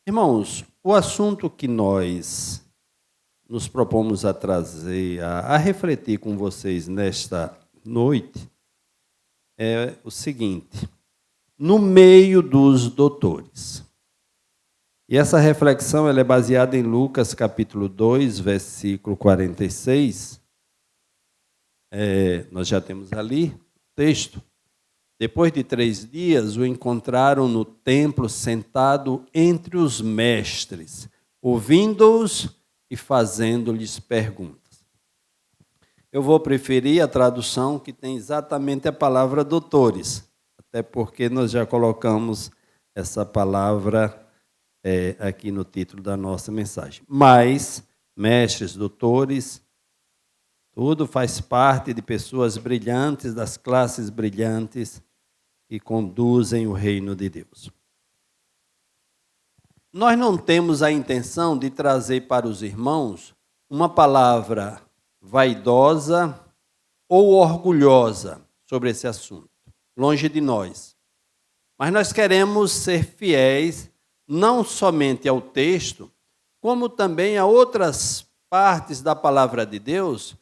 Irmãos, o assunto que nós nos propomos a trazer, a refletir com vocês nesta noite, é o seguinte: no meio dos doutores. E essa reflexão ela é baseada em Lucas capítulo 2, versículo 46. Nós já temos ali o texto. Depois de 3 dias, o encontraram no templo sentado entre os mestres, ouvindo-os e fazendo-lhes perguntas. Eu vou preferir a tradução que tem exatamente a palavra doutores, até porque nós já colocamos essa palavra aqui no título da nossa mensagem. Mas, mestres, doutores, tudo faz parte de pessoas brilhantes, das classes brilhantes, que conduzem o reino de Deus. Nós não temos a intenção de trazer para os irmãos uma palavra vaidosa ou orgulhosa sobre esse assunto, longe de nós. Mas nós queremos ser fiéis não somente ao texto, como também a outras partes da palavra de Deus,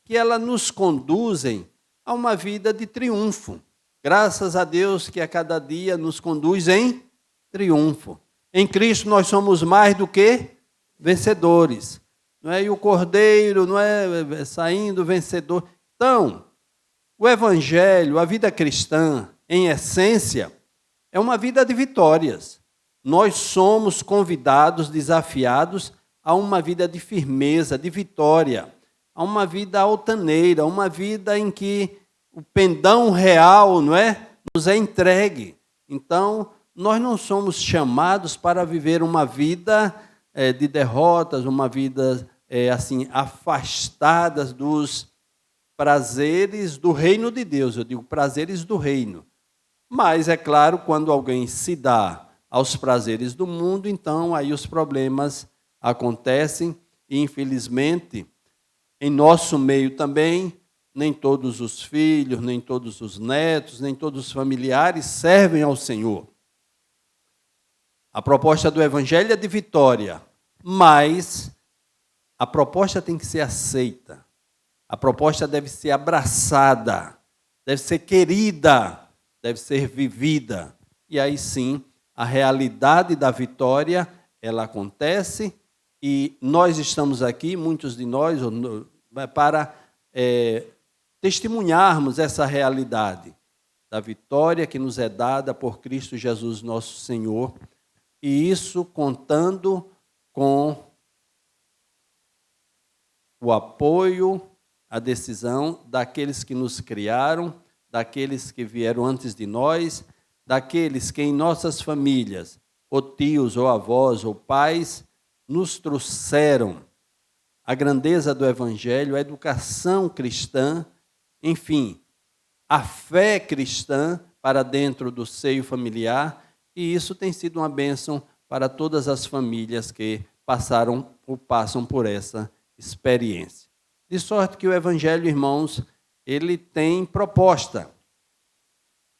que ela nos conduzem a uma vida de triunfo. Graças a Deus que a cada dia nos conduz em triunfo. Em Cristo nós somos mais do que vencedores. Não é? E o Cordeiro não é saindo vencedor. Então, o Evangelho, a vida cristã, em essência, é uma vida de vitórias. Nós somos convidados, desafiados a uma vida de firmeza, de vitória, a uma vida altaneira, uma vida em que o pendão real, não é, nos é entregue. Então, nós não somos chamados para viver uma vida de derrotas, uma vida assim afastadas dos prazeres do reino de Deus. Eu digo prazeres do reino. Mas, é claro, quando alguém se dá aos prazeres do mundo, então aí os problemas acontecem e, infelizmente, em nosso meio também, nem todos os filhos, nem todos os netos, nem todos os familiares servem ao Senhor. A proposta do Evangelho é de vitória, mas a proposta tem que ser aceita. A proposta deve ser abraçada, deve ser querida, deve ser vivida. E aí sim, a realidade da vitória, ela acontece e nós estamos aqui, muitos de nós, para testemunharmos essa realidade da vitória que nos é dada por Cristo Jesus, nosso Senhor, e isso contando com o apoio, a decisão daqueles que nos criaram, daqueles que vieram antes de nós, daqueles que em nossas famílias, ou tios, ou avós, ou pais, nos trouxeram a grandeza do Evangelho, a educação cristã, enfim, a fé cristã para dentro do seio familiar, e isso tem sido uma bênção para todas as famílias que passaram ou passam por essa experiência. De sorte que o Evangelho, irmãos, ele tem proposta.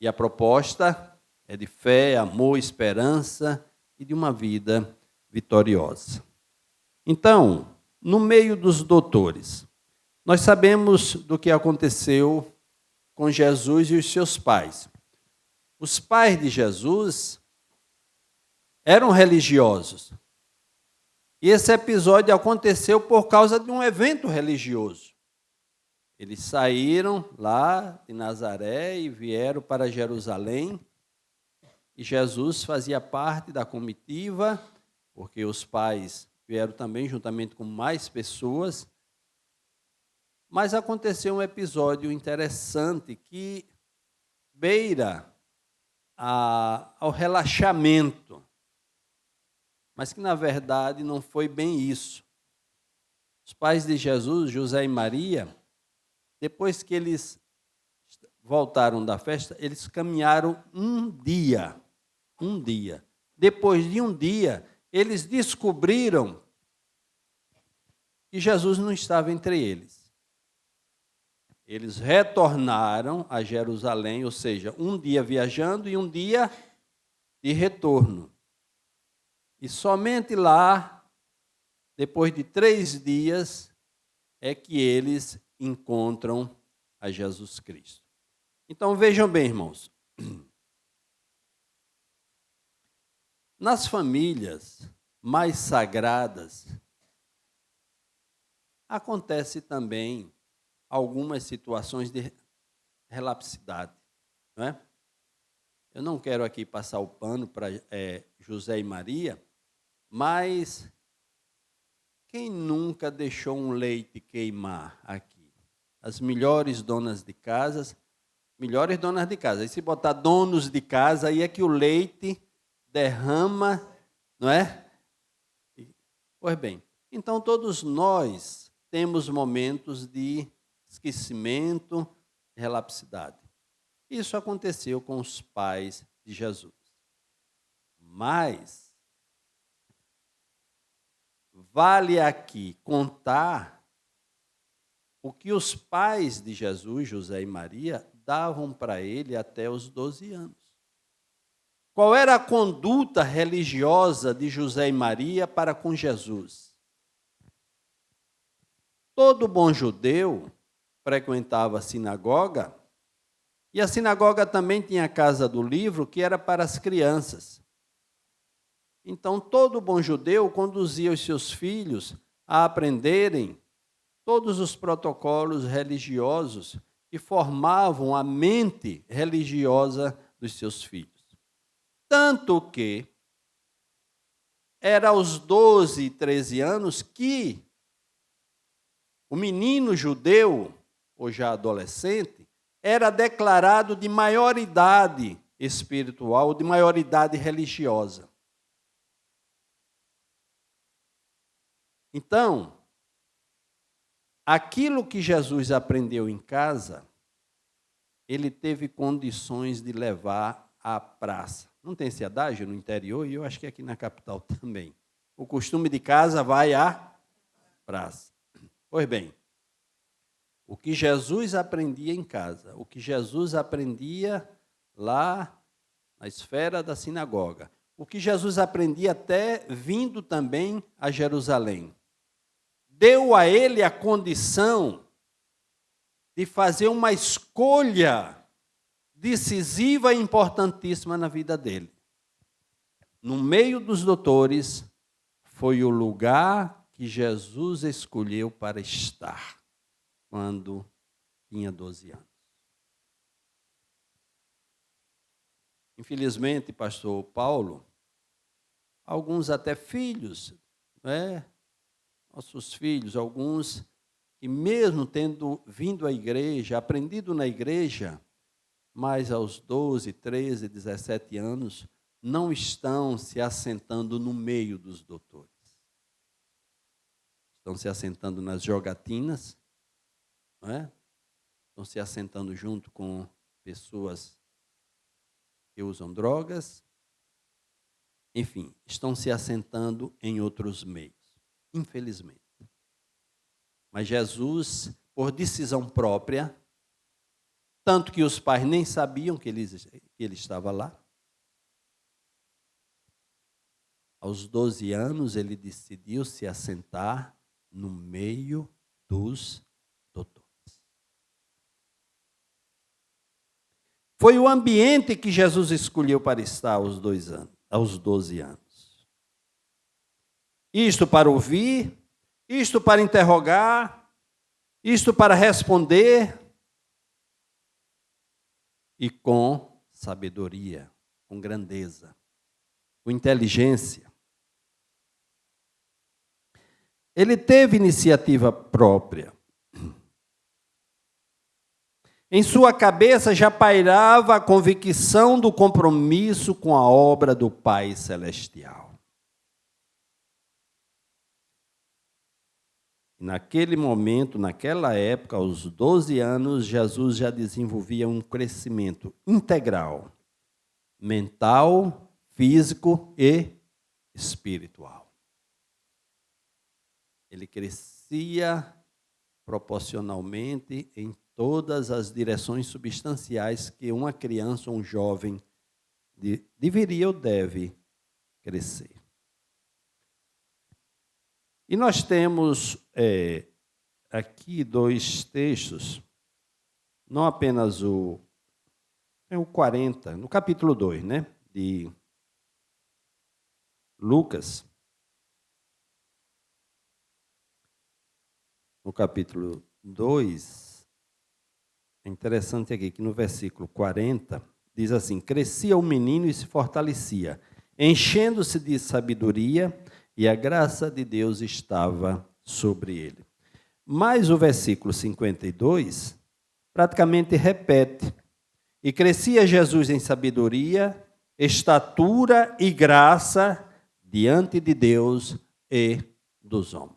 E a proposta é de fé, amor, esperança e de uma vida vitoriosa. Então, no meio dos doutores, nós sabemos do que aconteceu com Jesus e os seus pais. Os pais de Jesus eram religiosos. E esse episódio aconteceu por causa de um evento religioso. Eles saíram lá de Nazaré e vieram para Jerusalém. E Jesus fazia parte da comitiva, porque os pais vieram também juntamente com mais pessoas. Mas aconteceu um episódio interessante que beira ao relaxamento, mas que, na verdade, não foi bem isso. Os pais de Jesus, José e Maria, depois que eles voltaram da festa, eles caminharam um dia. Depois de um dia, eles descobriram que Jesus não estava entre eles. Eles retornaram a Jerusalém, ou seja, um dia viajando e um dia de retorno. E somente lá, depois de 3 dias, é que eles encontram a Jesus Cristo. Então vejam bem, irmãos. Nas famílias mais sagradas, acontece também algumas situações de relapsidade, não é? Eu não quero aqui passar o pano para José e Maria, mas quem nunca deixou um leite queimar aqui? As melhores donas de casa, e se botar donos de casa, aí é que o leite derrama, não é? Pois bem, então todos nós temos momentos de esquecimento, relapsidade. Isso aconteceu com os pais de Jesus. Mas vale aqui contar o que os pais de Jesus, José e Maria, davam para ele até os 12 anos. Qual era a conduta religiosa de José e Maria para com Jesus? Todo bom judeu frequentava a sinagoga, e a sinagoga também tinha a casa do livro, que era para as crianças. Então, todo bom judeu conduzia os seus filhos a aprenderem todos os protocolos religiosos que formavam a mente religiosa dos seus filhos. Tanto que era aos 12 e 13 anos que o menino judeu, ou já adolescente, era declarado de maioridade espiritual, de maioridade religiosa. Então, aquilo que Jesus aprendeu em casa, ele teve condições de levar à praça. Não tem esse adágio no interior, e eu acho que aqui na capital também. O costume de casa vai à praça. Pois bem, o que Jesus aprendia em casa, o que Jesus aprendia lá na esfera da sinagoga, o que Jesus aprendia até vindo também a Jerusalém, deu a ele a condição de fazer uma escolha decisiva e importantíssima na vida dele. No meio dos doutores, foi o lugar que Jesus escolheu para estar quando tinha 12 anos. Infelizmente, pastor Paulo, alguns até filhos, nossos filhos, alguns que mesmo tendo vindo à igreja, aprendido na igreja, mas aos 12, 13, 17 anos, não estão se assentando no meio dos doutores. Estão se assentando nas jogatinas, não é? Estão se assentando junto com pessoas que usam drogas. Enfim, estão se assentando em outros meios, infelizmente. Mas Jesus, por decisão própria, tanto que os pais nem sabiam que ele estava lá, aos 12 anos ele decidiu se assentar no meio dos doutores. Foi o ambiente que Jesus escolheu para estar aos 12 anos. Isto para ouvir, isto para interrogar, isto para responder, e com sabedoria, com grandeza, com inteligência. Ele teve iniciativa própria. Em sua cabeça já pairava a convicção do compromisso com a obra do Pai Celestial. Naquele momento, naquela época, aos 12 anos, Jesus já desenvolvia um crescimento integral, mental, físico e espiritual. Ele crescia proporcionalmente em todas as direções substanciais que uma criança ou um jovem deveria ou deve crescer. E nós temos aqui dois textos, não apenas o 40, no capítulo 2, né, de Lucas. No capítulo 2, é interessante aqui que no versículo 40, diz assim: crescia o menino e se fortalecia, enchendo-se de sabedoria, e a graça de Deus estava sobre ele. Mas o versículo 52 praticamente repete: e crescia Jesus em sabedoria, estatura e graça diante de Deus e dos homens.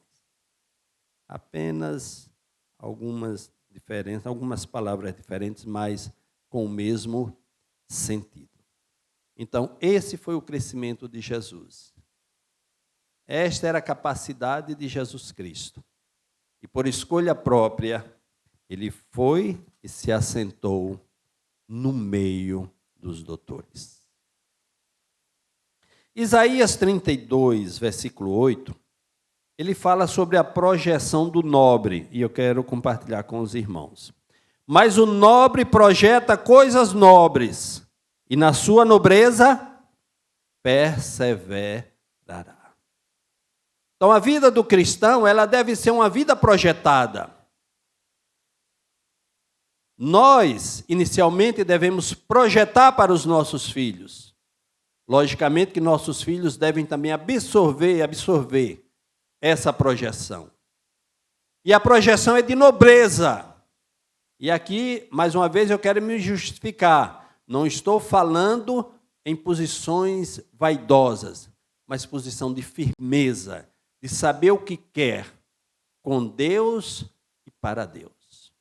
Apenas algumas diferenças, algumas palavras diferentes, mas com o mesmo sentido. Então, esse foi o crescimento de Jesus. Esta era a capacidade de Jesus Cristo. E por escolha própria, ele foi e se assentou no meio dos doutores. Isaías 32, versículo 8, ele fala sobre a projeção do nobre, e eu quero compartilhar com os irmãos. Mas o nobre projeta coisas nobres, e na sua nobreza perseverará. Então, a vida do cristão, ela deve ser uma vida projetada. Nós, inicialmente, devemos projetar para os nossos filhos. Logicamente que nossos filhos devem também absorver essa projeção. E a projeção é de nobreza. E aqui, mais uma vez, eu quero me justificar. Não estou falando em posições vaidosas, mas posição de firmeza, de saber o que quer com Deus e para Deus.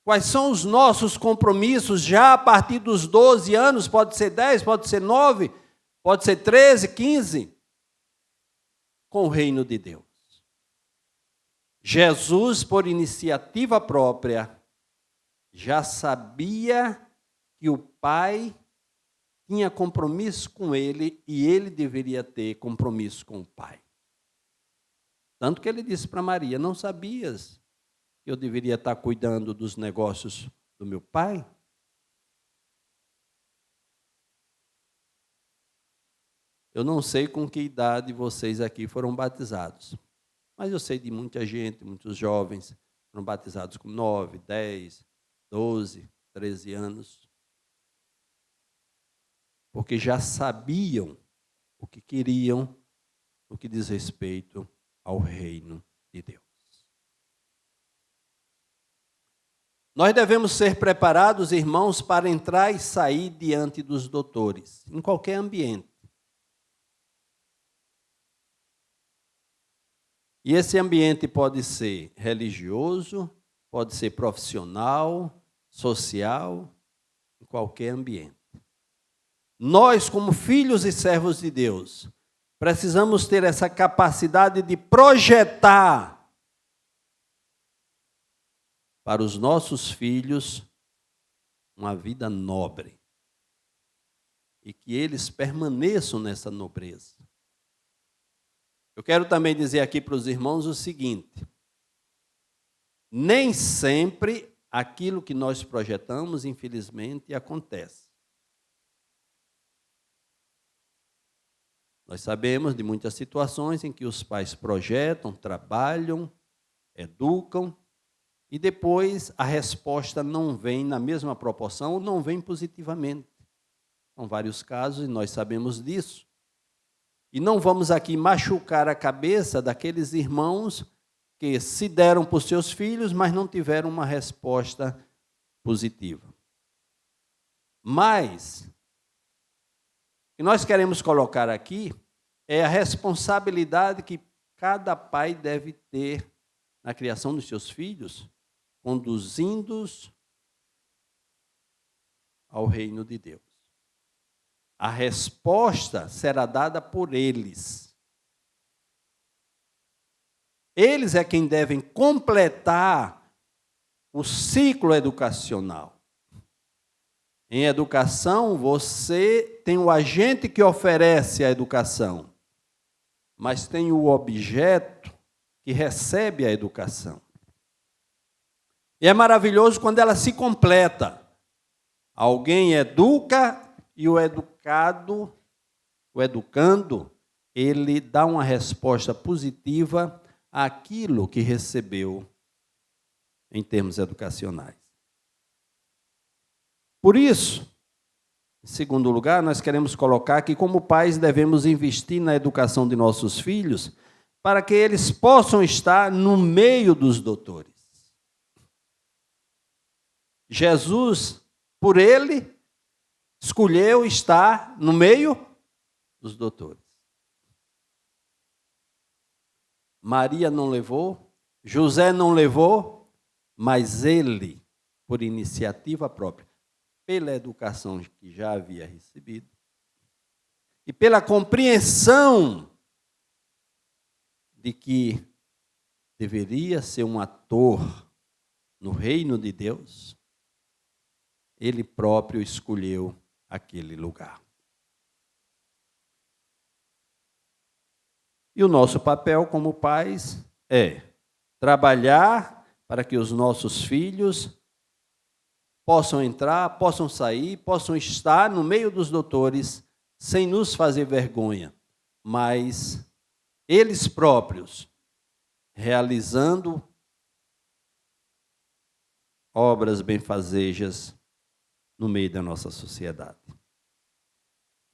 Quais são os nossos compromissos já a partir dos 12 anos? Pode ser 10, pode ser 9, pode ser 13, 15, com o reino de Deus. Jesus, por iniciativa própria, já sabia que o Pai tinha compromisso com ele e ele deveria ter compromisso com o Pai. Tanto que ele disse para Maria: não sabias que eu deveria estar cuidando dos negócios do meu Pai? Eu não sei com que idade vocês aqui foram batizados, mas eu sei de muita gente, muitos jovens, foram batizados com 9, 10, 12, 13 anos, porque já sabiam o que queriam no que diz respeito ao reino de Deus. Nós devemos ser preparados, irmãos, para entrar e sair diante dos doutores, em qualquer ambiente. E esse ambiente pode ser religioso, pode ser profissional, social, em qualquer ambiente. Nós, como filhos e servos de Deus, precisamos ter essa capacidade de projetar para os nossos filhos uma vida nobre e que eles permaneçam nessa nobreza. Eu quero também dizer aqui para os irmãos o seguinte: nem sempre aquilo que nós projetamos, infelizmente, acontece. Nós sabemos de muitas situações em que os pais projetam, trabalham, educam, e depois a resposta não vem na mesma proporção ou não vem positivamente. São vários casos e nós sabemos disso. E não vamos aqui machucar a cabeça daqueles irmãos que se deram por seus filhos, mas não tiveram uma resposta positiva. Mas, o que nós queremos colocar aqui é a responsabilidade que cada pai deve ter na criação dos seus filhos, conduzindo-os ao reino de Deus. A resposta será dada por eles. Eles é quem devem completar o ciclo educacional. Em educação, você tem o agente que oferece a educação, mas tem o objeto que recebe a educação. E é maravilhoso quando ela se completa. Alguém educa e o educando, ele dá uma resposta positiva àquilo que recebeu em termos educacionais. Por isso, em segundo lugar, nós queremos colocar que, como pais, devemos investir na educação de nossos filhos para que eles possam estar no meio dos doutores. Jesus, por ele, escolheu estar no meio dos doutores. Maria não levou, José não levou, mas ele, por iniciativa própria, pela educação que já havia recebido e pela compreensão de que deveria ser um ator no reino de Deus, ele próprio escolheu aquele lugar. E o nosso papel como pais é trabalhar para que os nossos filhos possam entrar, possam sair, possam estar no meio dos doutores sem nos fazer vergonha, mas eles próprios realizando obras benfazejas no meio da nossa sociedade.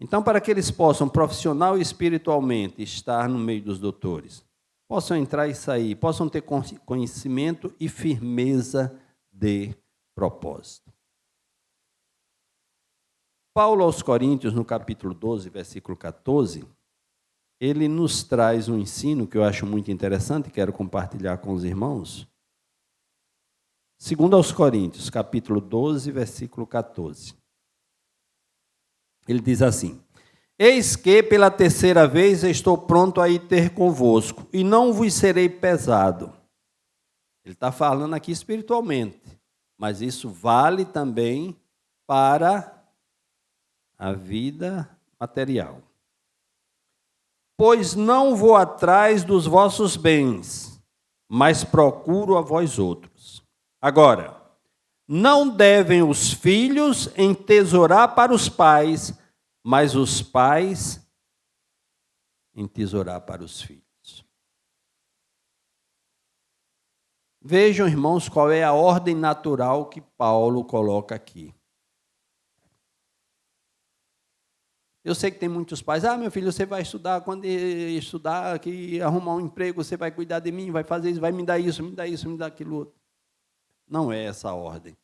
Então, para que eles possam, profissional e espiritualmente, estar no meio dos doutores, possam entrar e sair, possam ter conhecimento e firmeza de propósito. Paulo aos Coríntios, no capítulo 12, versículo 14, ele nos traz um ensino que eu acho muito interessante, quero compartilhar com os irmãos. Segundo aos Coríntios, capítulo 12, versículo 14. Ele diz assim: eis que pela terceira vez estou pronto a ir ter convosco, e não vos serei pesado. Ele está falando aqui espiritualmente, mas isso vale também para a vida material. Pois não vou atrás dos vossos bens, mas procuro a vós outros. Agora, não devem os filhos entesourar para os pais, mas os pais entesourar para os filhos. Vejam, irmãos, qual é a ordem natural que Paulo coloca aqui. Eu sei que tem muitos pais, meu filho, você vai estudar, quando estudar, que arrumar um emprego, você vai cuidar de mim, vai fazer isso, vai me dar isso, me dá isso, me dá aquilo outro. Não é essa a ordem.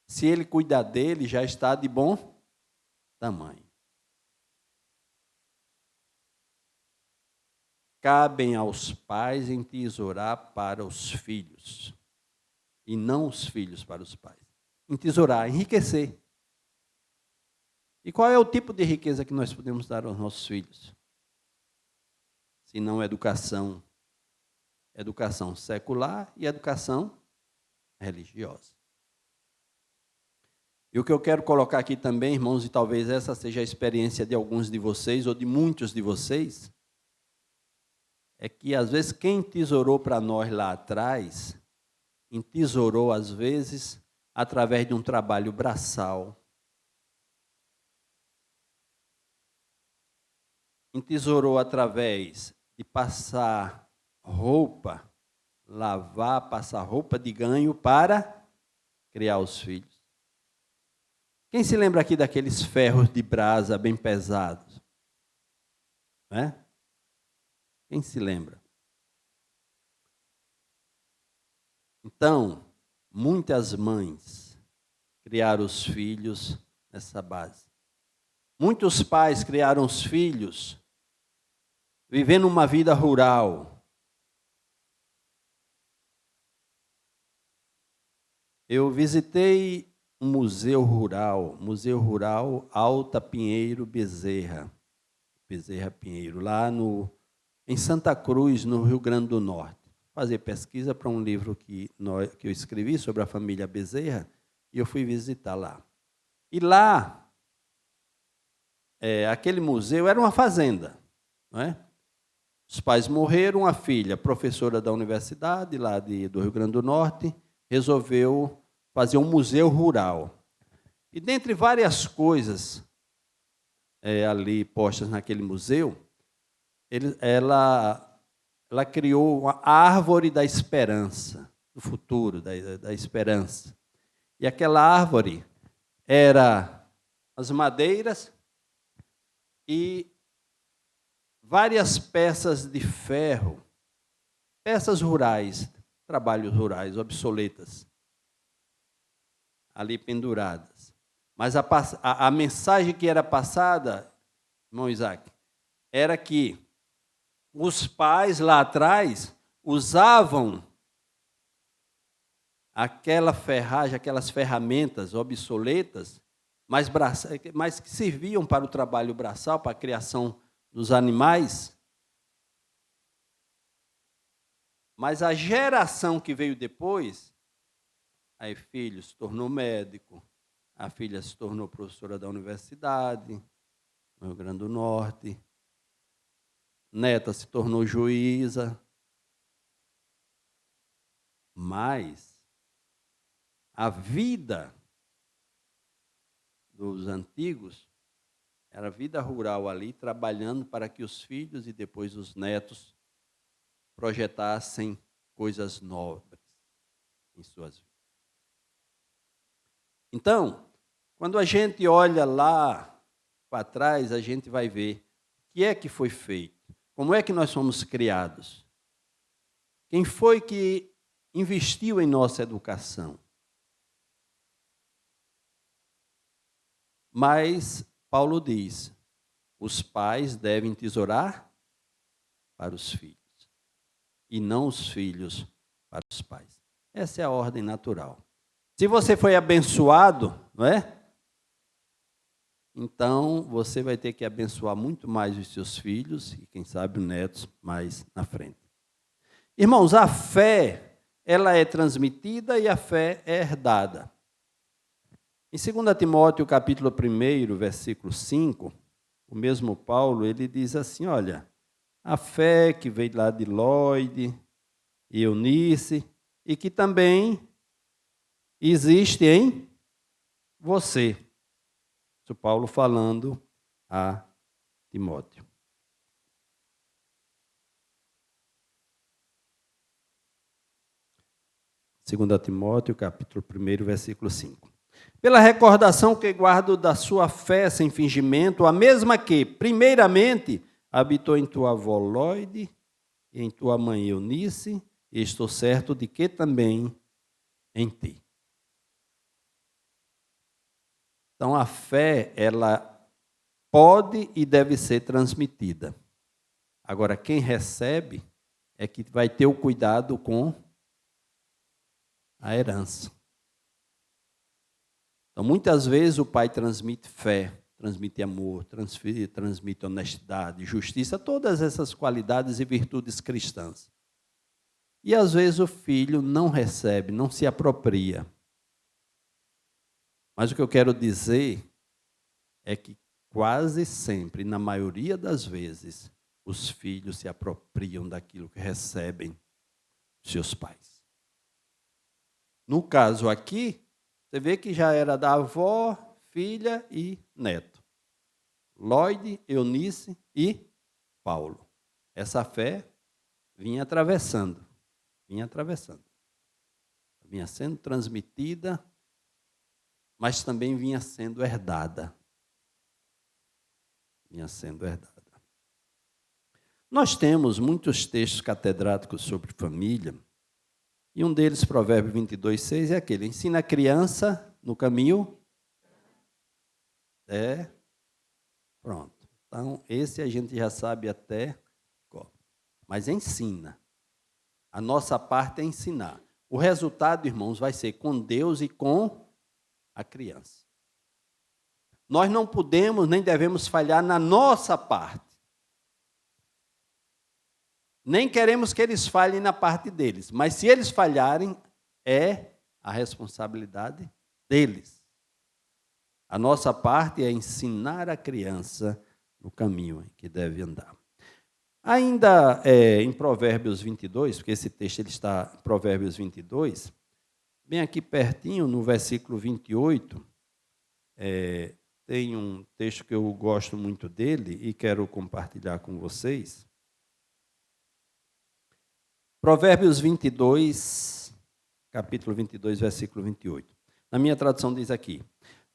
Se ele cuidar dele, já está de bom tamanho. Cabem aos pais entesourar para os filhos, e não os filhos para os pais. Entesourar, enriquecer. E qual é o tipo de riqueza que nós podemos dar aos nossos filhos? Se não educação. Educação secular e educação religiosa. E o que eu quero colocar aqui também, irmãos, e talvez essa seja a experiência de alguns de vocês, ou de muitos de vocês, é que às vezes quem tesourou para nós lá atrás, entesourou às vezes através de um trabalho braçal, entesourou através de passar roupa, lavar, passar roupa de ganho para criar os filhos. Quem se lembra aqui daqueles ferros de brasa bem pesados? Né? Quem se lembra? Então, muitas mães criaram os filhos nessa base. Muitos pais criaram os filhos vivendo uma vida rural. Eu visitei um museu rural Alta Pinheiro Bezerra Pinheiro, lá em Santa Cruz, no Rio Grande do Norte. Fazer pesquisa para um livro que eu escrevi sobre a família Bezerra, e eu fui visitar lá. E lá, aquele museu era uma fazenda. não é? Os pais morreram, a filha, professora da universidade, lá do Rio Grande do Norte, resolveu fazer um museu rural. E dentre várias coisas ali postas naquele museu, ela criou a árvore da esperança, do futuro, da esperança. E aquela árvore era as madeiras e várias peças de ferro, peças rurais, trabalhos rurais, obsoletas, ali penduradas. Mas a mensagem que era passada, irmão Isaac, era que os pais lá atrás usavam aquela ferragem, aquelas ferramentas obsoletas, mas que serviam para o trabalho braçal, para a criação dos animais. Mas a geração que veio depois, aí filho se tornou médico, a filha se tornou professora da universidade, no Rio Grande do Norte, neta se tornou juíza. Mas a vida dos antigos era vida rural ali, trabalhando para que os filhos e depois os netos projetassem coisas novas em suas vidas. Então, quando a gente olha lá para trás, a gente vai ver o que é que foi feito, como é que nós fomos criados, quem foi que investiu em nossa educação. Mas Paulo diz, os pais devem tesourar para os filhos, e não os filhos para os pais. Essa é a ordem natural. Se você foi abençoado, não é? Então, você vai ter que abençoar muito mais os seus filhos e, quem sabe, os netos mais na frente. Irmãos, a fé, ela é transmitida e a fé é herdada. Em 2 Timóteo, capítulo 1, versículo 5, o mesmo Paulo, ele diz assim, olha, a fé que veio lá de Lloyd e Eunice, e que também existe em você. Isso Paulo falando a Timóteo. Segunda Timóteo, capítulo 1, versículo 5. Pela recordação que guardo da sua fé sem fingimento, a mesma que, primeiramente, habitou em tua avó Lloyd e em tua mãe Eunice, e estou certo de que também em ti. Então, a fé, ela pode e deve ser transmitida. Agora, quem recebe é que vai ter o cuidado com a herança. Então, muitas vezes o pai transmite fé, transmite amor, transmite honestidade, justiça, todas essas qualidades e virtudes cristãs. E às vezes o filho não recebe, não se apropria. Mas o que eu quero dizer é que quase sempre, na maioria das vezes, os filhos se apropriam daquilo que recebem dos seus pais. No caso aqui, você vê que já era da avó, filha e neto. Lloyd, Eunice e Paulo. Essa fé vinha atravessando. Vinha sendo transmitida, mas também vinha sendo herdada. Nós temos muitos textos catedráticos sobre família, e um deles, Provérbios 22:6, é aquele: ensina a criança no caminho. Pronto. Então, esse a gente já sabe até qual. Mas ensina. A nossa parte é ensinar. O resultado, irmãos, vai ser com Deus e com a criança. Nós não podemos nem devemos falhar na nossa parte. Nem queremos que eles falhem na parte deles, mas se eles falharem, é a responsabilidade deles. A nossa parte é ensinar a criança no caminho em que deve andar. Ainda em Provérbios 22, porque esse texto ele está em Provérbios 22, bem aqui pertinho, no versículo 28, tem um texto que eu gosto muito dele e quero compartilhar com vocês. Provérbios 22, capítulo 22, versículo 28. Na minha tradução diz aqui: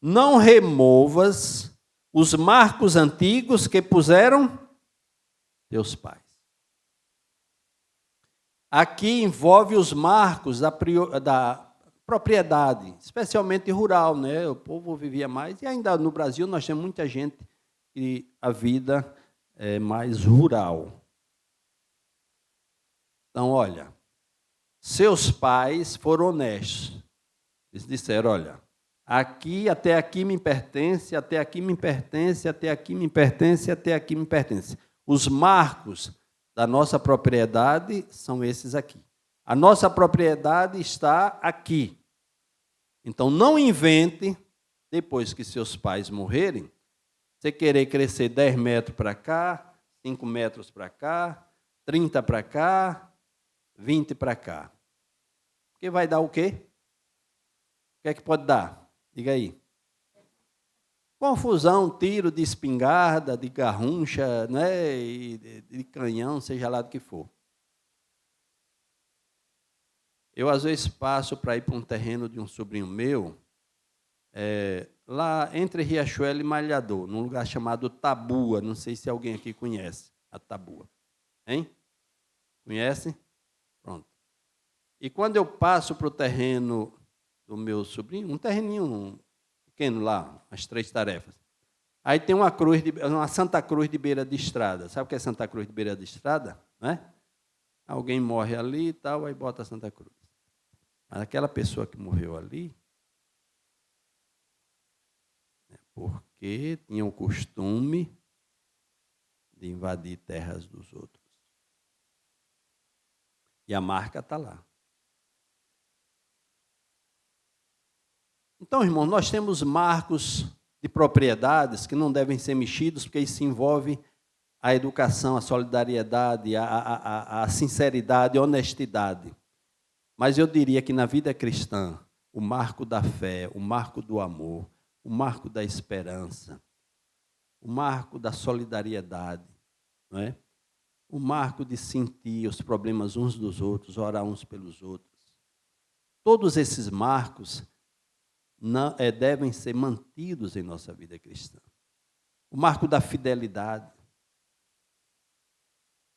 não removas os marcos antigos que puseram teus pais. Aqui envolve os marcos da propriedade, especialmente rural, né? O povo vivia mais, e ainda no Brasil nós temos muita gente que a vida é mais rural. Então, olha, seus pais foram honestos. Eles disseram, olha, aqui, até aqui me pertence, até aqui me pertence, até aqui me pertence, até aqui me pertence. Os marcos da nossa propriedade são esses aqui. A nossa propriedade está aqui. Então, não invente, depois que seus pais morrerem, você querer crescer 10 metros para cá, 5 metros para cá, 30 para cá, 20 para cá. Porque vai dar o quê? O que é que pode dar? Diga aí. Confusão, tiro de espingarda, de garruncha, né, e de canhão, seja lá do que for. Eu, às vezes, passo para ir para um terreno de um sobrinho meu, lá entre Riachuelo e Malhador, num lugar chamado Tabua. Não sei se alguém aqui conhece a Tabua. Hein? Conhece? Pronto. E quando eu passo para o terreno do meu sobrinho, um terreninho pequeno lá, as 3 tarefas, aí tem uma Santa Cruz de beira de estrada. Sabe o que é Santa Cruz de beira de estrada? Né? Alguém morre ali e tal, aí bota a Santa Cruz. Mas aquela pessoa que morreu ali, porque tinha o costume de invadir terras dos outros. E a marca está lá. Então, irmão, nós temos marcos de propriedades que não devem ser mexidos, porque isso envolve a educação, a solidariedade, a sinceridade, a honestidade. Mas eu diria que na vida cristã, o marco da fé, o marco do amor, o marco da esperança, o marco da solidariedade, não é? O marco de sentir os problemas uns dos outros, orar uns pelos outros. Todos esses marcos devem ser mantidos em nossa vida cristã. O marco da fidelidade.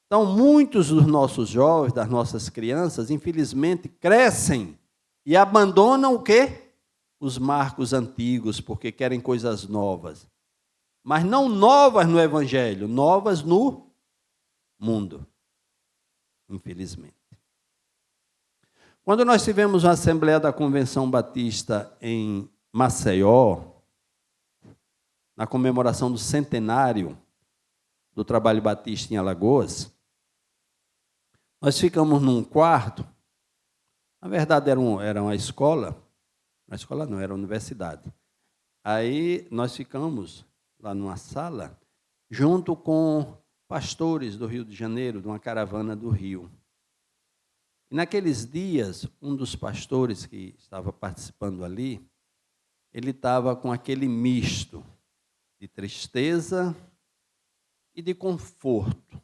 Então, muitos dos nossos jovens, das nossas crianças, infelizmente, crescem e abandonam o quê? Os marcos antigos, porque querem coisas novas. Mas não novas no Evangelho, novas no mundo, infelizmente. Quando nós tivemos a Assembleia da Convenção Batista em Maceió, na comemoração do centenário do Trabalho Batista em Alagoas, nós ficamos num quarto, na verdade era uma escola não, era uma universidade. Aí nós ficamos lá numa sala, junto com pastores do Rio de Janeiro, de uma caravana do Rio. E naqueles dias, um dos pastores que estava participando ali, ele estava com aquele misto de tristeza e de conforto.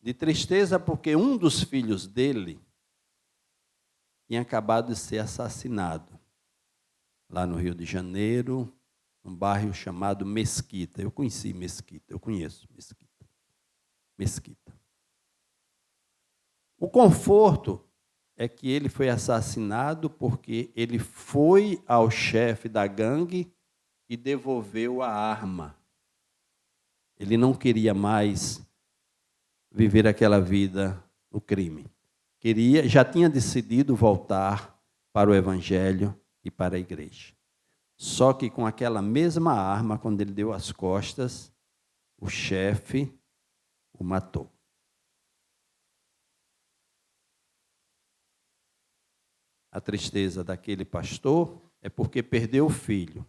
De tristeza porque um dos filhos dele tinha acabado de ser assassinado lá no Rio de Janeiro, num bairro chamado Mesquita. Eu conheci Mesquita, eu conheço Mesquita. O conforto é que ele foi assassinado porque ele foi ao chefe da gangue e devolveu a arma. Ele não queria mais viver aquela vida no crime. Já tinha decidido voltar para o Evangelho e para a igreja. Só que com aquela mesma arma, quando ele deu as costas, o chefe o matou. A tristeza daquele pastor é porque perdeu o filho.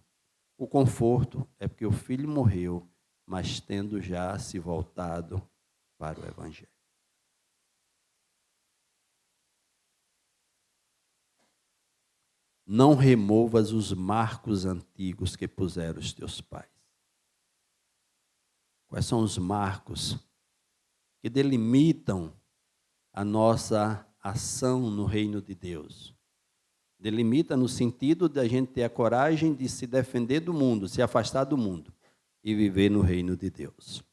O conforto é porque o filho morreu, mas tendo já se voltado para o Evangelho. Não removas os marcos antigos que puseram os teus pais. Quais são os marcos que delimitam a nossa ação no reino de Deus? Delimita no sentido de a gente ter a coragem de se defender do mundo, se afastar do mundo e viver no reino de Deus.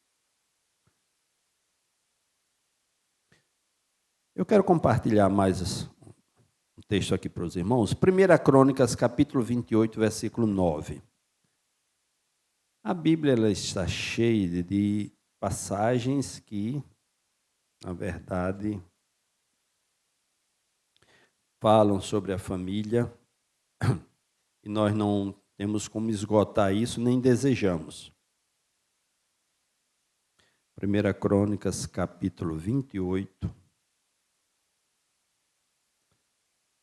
Eu quero compartilhar mais um texto aqui para os irmãos. 1 Crônicas, capítulo 28, versículo 9. A Bíblia ela está cheia de passagens que, na verdade, falam sobre a família, e nós não temos como esgotar isso, nem desejamos. 1 Crônicas, capítulo 28,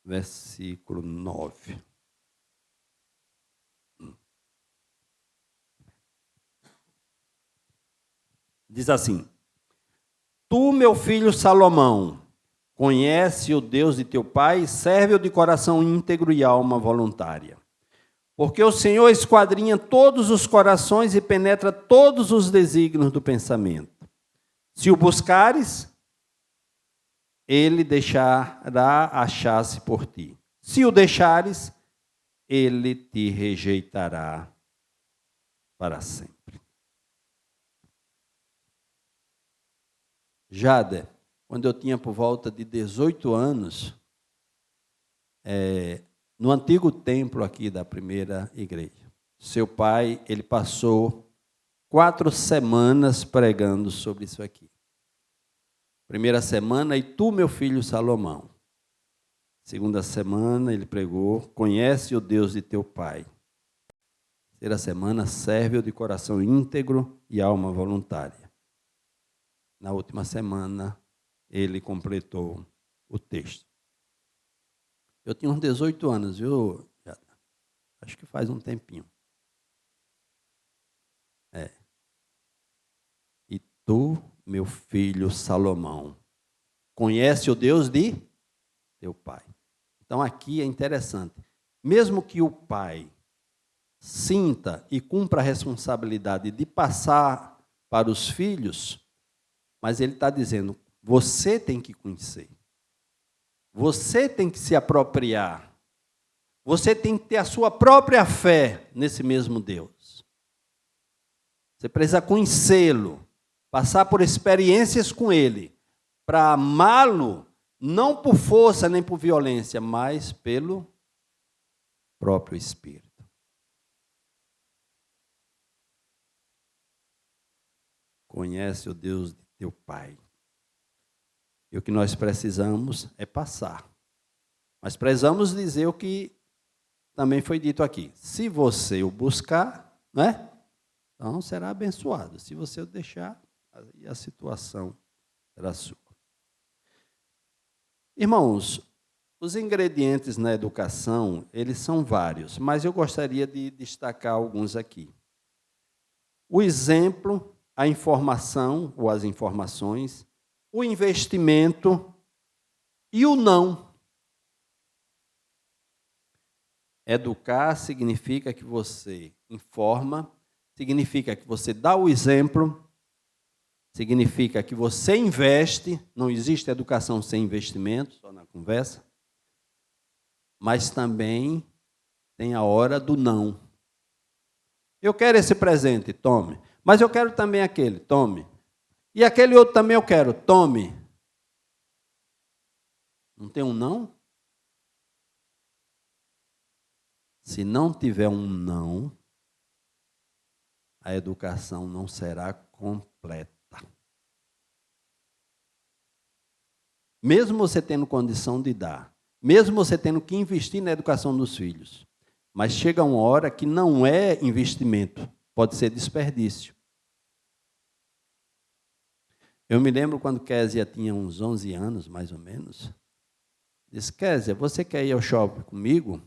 versículo 9. Diz assim: Tu, meu filho Salomão, conhece o Deus de teu pai, serve-o de coração íntegro e alma voluntária. Porque o Senhor esquadrinha todos os corações e penetra todos os desígnios do pensamento. Se o buscares, ele deixará achar-se por ti. Se o deixares, ele te rejeitará para sempre. Jader, quando eu tinha por volta de 18 anos, no antigo templo aqui da primeira igreja, seu pai, ele passou 4 semanas pregando sobre isso aqui. Primeira semana, e tu, meu filho Salomão. Segunda semana, ele pregou, conhece o Deus de teu pai. Terceira semana, serve-o de coração íntegro e alma voluntária. Na última semana, ele completou o texto. Eu tinha uns 18 anos, viu? Acho que faz um tempinho. E tu, meu filho Salomão, conhece o Deus de teu pai. Então aqui é interessante. Mesmo que o pai sinta e cumpra a responsabilidade de passar para os filhos, mas ele está dizendo, você tem que conhecer. Você tem que se apropriar. Você tem que ter a sua própria fé nesse mesmo Deus. Você precisa conhecê-lo, passar por experiências com ele, para amá-lo, não por força nem por violência, mas pelo próprio Espírito. Conhece o Deus de teu pai. E o que nós precisamos é passar. Mas precisamos dizer o que também foi dito aqui. Se você o buscar, né? Então será abençoado. Se você o deixar, aí a situação será sua. Irmãos, os ingredientes na educação, eles são vários, mas eu gostaria de destacar alguns aqui. O exemplo, a informação ou as informações, o investimento e o não. Educar significa que você informa, significa que você dá o exemplo, significa que você investe, não existe educação sem investimento, só na conversa, mas também tem a hora do não. Eu quero esse presente, tome, mas eu quero também aquele, tome. E aquele outro também eu quero, tome. Não tem um não? Se não tiver um não, a educação não será completa. Mesmo você tendo condição de dar, mesmo você tendo que investir na educação dos filhos, mas chega uma hora que não é investimento, pode ser desperdício. Eu me lembro quando Késia tinha uns 11 anos, mais ou menos. Disse, Késia, você quer ir ao shopping comigo?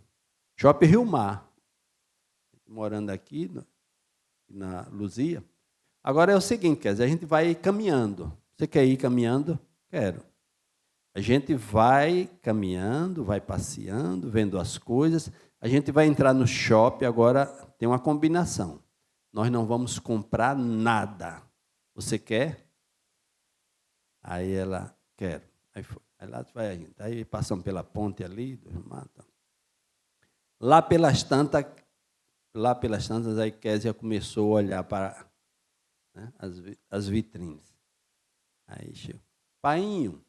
Shopping Rio Mar. Morando aqui na Luzia. Agora é o seguinte, Késia, a gente vai caminhando. Você quer ir caminhando? Quero. A gente vai caminhando, vai passeando, vendo as coisas. A gente vai entrar no shopping, agora tem uma combinação. Nós não vamos comprar nada. Você quer? Aí ela, quero. Aí foi. Aí lá vai a gente. Aí passamos pela ponte ali, do mato. Lá pelas tantas, aí Kézia começou a olhar para, né, as vitrines. Aí chegou. Painho,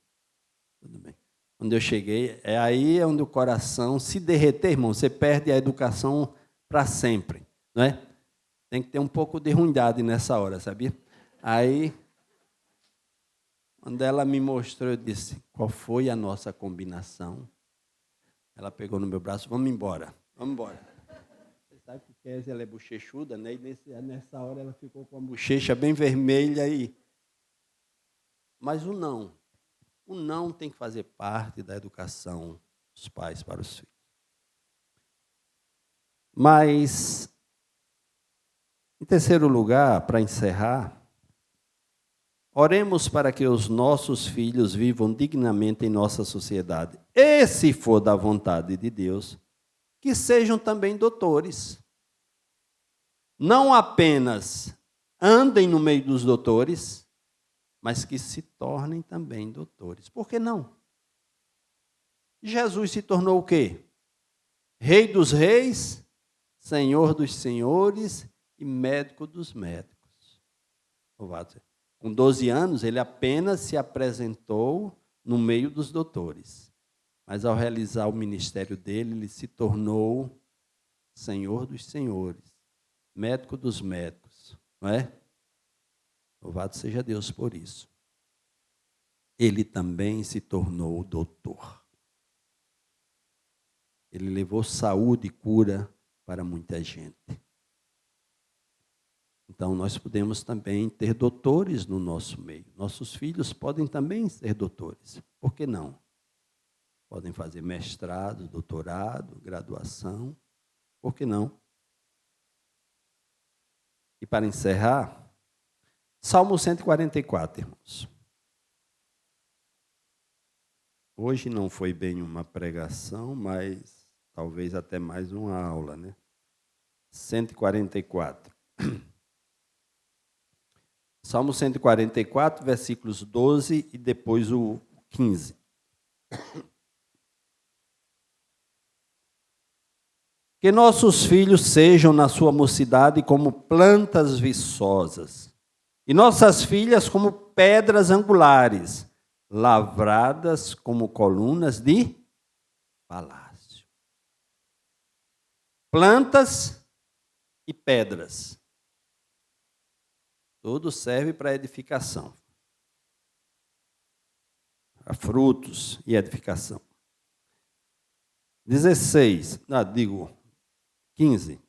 tudo bem. Quando eu cheguei, é aí onde o coração se derreter, irmão. Você perde a educação para sempre, não é? Tem que ter um pouco de ruindade nessa hora, sabia? Aí, quando ela me mostrou, eu disse, qual foi a nossa combinação? Ela pegou no meu braço, vamos embora. Você sabe que Kézia, ela é bochechuda, né? E nessa hora ela ficou com a bochecha bem vermelha aí. Mas o não tem que fazer parte da educação dos pais para os filhos. Mas, em terceiro lugar, para encerrar, oremos para que os nossos filhos vivam dignamente em nossa sociedade. E, se for da vontade de Deus, que sejam também doutores. Não apenas andem no meio dos doutores, mas que se tornem também doutores. Por que não? Jesus se tornou o quê? Rei dos reis, Senhor dos senhores e médico dos médicos. Com 12 anos, ele apenas se apresentou no meio dos doutores. Mas ao realizar o ministério dele, ele se tornou Senhor dos senhores, médico dos médicos, não é? Louvado seja Deus por isso. Ele também se tornou doutor. Ele levou saúde e cura para muita gente. Então, nós podemos também ter doutores no nosso meio. Nossos filhos podem também ser doutores. Por que não? Podem fazer mestrado, doutorado, graduação. Por que não? E para encerrar, Salmo 144, irmãos. Hoje não foi bem uma pregação, mas talvez até mais uma aula, né? 144. Salmo 144, versículos 12 e depois o 15. Que nossos filhos sejam na sua mocidade como plantas viçosas, e nossas filhas como pedras angulares, lavradas como colunas de palácio. Plantas e pedras. Tudo serve para edificação. Para frutos e edificação. 15.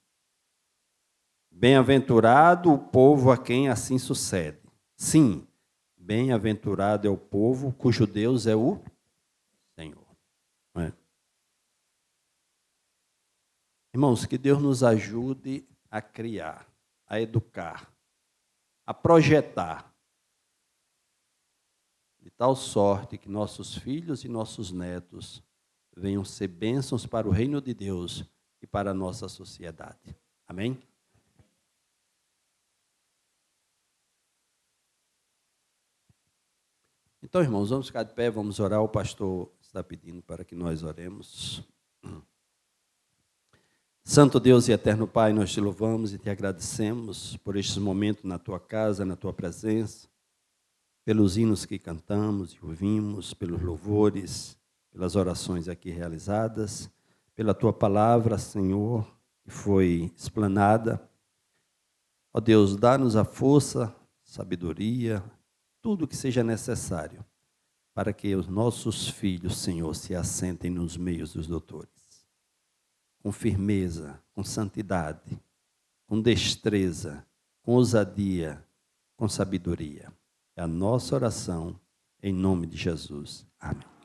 Bem-aventurado o povo a quem assim sucede. Sim, bem-aventurado é o povo cujo Deus é o Senhor. Não é? Irmãos, que Deus nos ajude a criar, a educar, a projetar, de tal sorte que nossos filhos e nossos netos venham ser bênçãos para o reino de Deus e para a nossa sociedade. Amém? Então, irmãos, vamos ficar de pé, vamos orar. O pastor está pedindo para que nós oremos. Santo Deus e eterno Pai, nós te louvamos e te agradecemos por estes momentos na tua casa, na tua presença, pelos hinos que cantamos e ouvimos, pelos louvores, pelas orações aqui realizadas, pela tua palavra, Senhor, que foi explanada. Ó Deus, dá-nos a força, sabedoria, tudo o que seja necessário para que os nossos filhos, Senhor, se assentem nos meios dos doutores. Com firmeza, com santidade, com destreza, com ousadia, com sabedoria. É a nossa oração, em nome de Jesus. Amém.